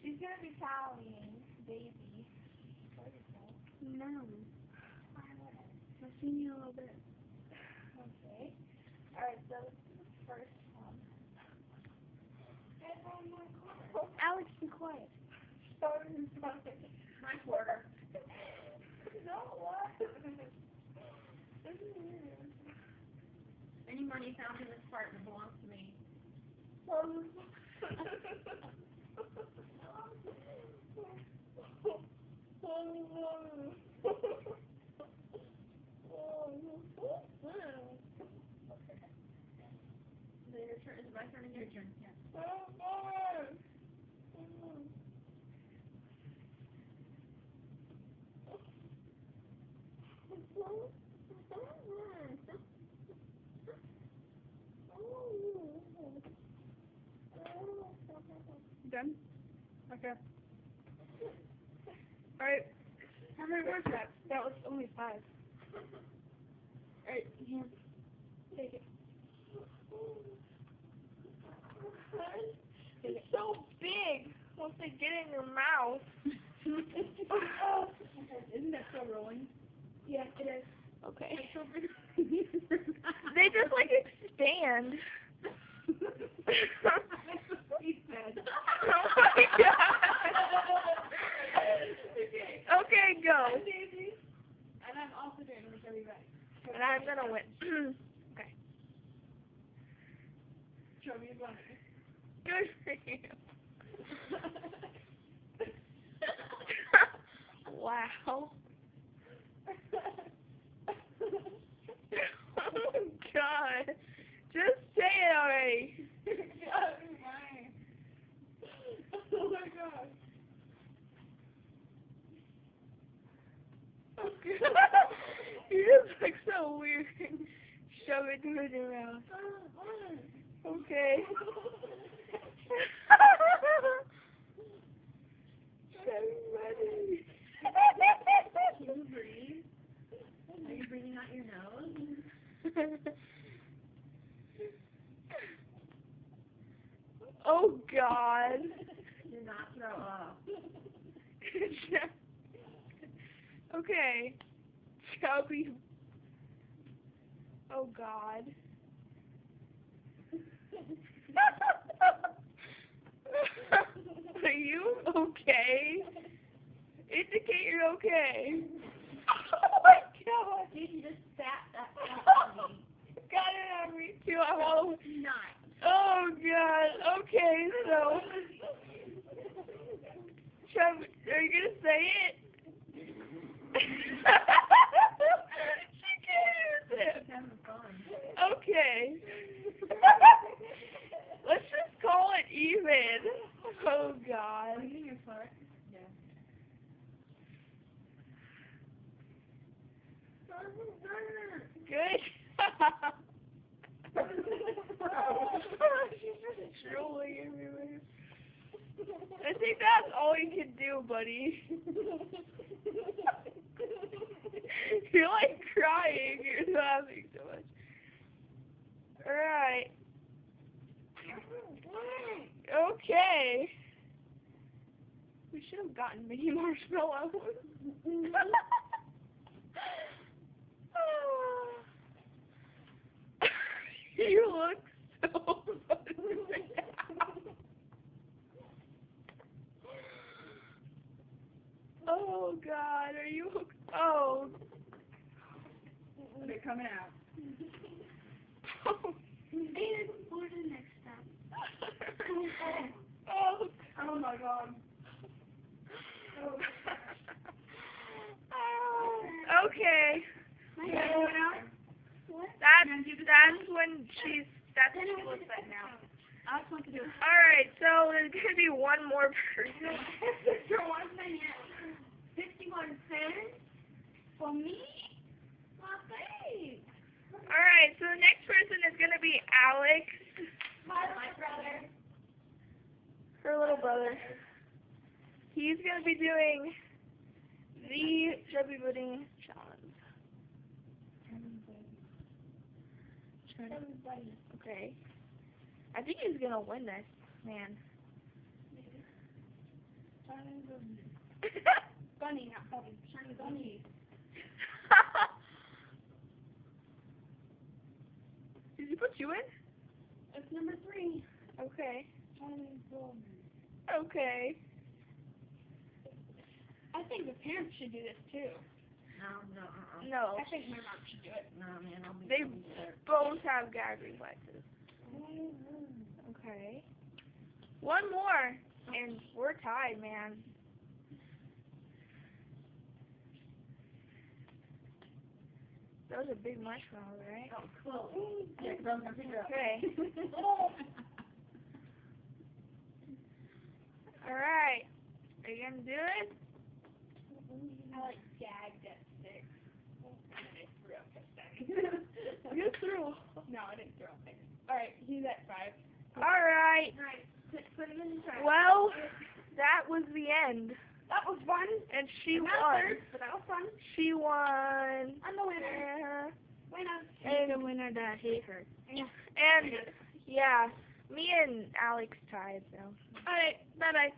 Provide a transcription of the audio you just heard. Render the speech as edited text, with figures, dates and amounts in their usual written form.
She's gonna be tallying, baby. No. I'll see you in a little bit. Okay. Alright, so this is the first one. Alex, be quiet. My quarter. No, what? This is weird. Any money found in this apartment belongs to me. Is it your turn? Is it my turn and your turn? Yeah. Done? Okay. Alright. How many was that? That was only 5. Alright, here. Take it. It's so big once they get in your mouth. Isn't that still rolling? Yeah, it is. Okay. It's so big. They just like expand. That's what he said. Oh my god. Okay, go. And I'm also doing it. I'll be back. And I'm gonna win. Okay. Show me a bunny. Good for you. Wow. Oh god. Just say it already. Oh my god. Oh god. You just look so weird. Shove it in your mouth. Okay. Everybody. Can you breathe? Are you breathing out your nose? Oh god. Do not throw up. Okay. Chubby. Oh god. Are you okay? Indicate you're okay. Oh my god. Dude, you just sat that on me. Got it on me too. I'm all. Not. Oh god. Okay, so. Chubb, are you gonna say it? She can't use it. She's having fun. Okay. Let's just call it even. Oh god. Are you doing your part? Yeah. Good. She's just drooling everywhere. I think that's all you can do, buddy. You're like crying. You're laughing so much. Alright. Okay. We should have gotten mini marshmallows. You look so funny. Oh god, are you oh. They're coming out. David, what is the next step? Oh, Oh my god. oh. Okay. What? That's when that's what she looks like now. I just want to do it. Alright, so there's gonna be one more person. 51 cents for me? My face. Alright, so the next person is gonna be Alex. My brother. Her little brother. He's gonna be doing the Chubby Pudding Challenge. Everybody. Okay. I think he's gonna win this, man. Bunny, not bunny. Shiny bunny. Did he put you in? It's number 3. Okay. Shiny bunny. Okay. I think the parents should do this too. No. No. I think my mom should do it. No, man, I'll be They there. both have gag reflexes. Okay. One more, and we're tied, man. Those are big marshmallows, right? Oh, cool. Yeah, 'cause I was gonna figure out. Okay. Alright. Are you gonna do it? I like gagged at 6. And I threw up at 7. You threw. No, I didn't throw up 6. Alright, he's at 5. Alright. Alright, put him in the trash. Well, that was the end. That was fun. And she Not won. third, but that was fun. She won. I'm the winner. Yeah. Winner. And the winner that hate her. And yeah, me and Alex tied, so. Alright, bye-bye.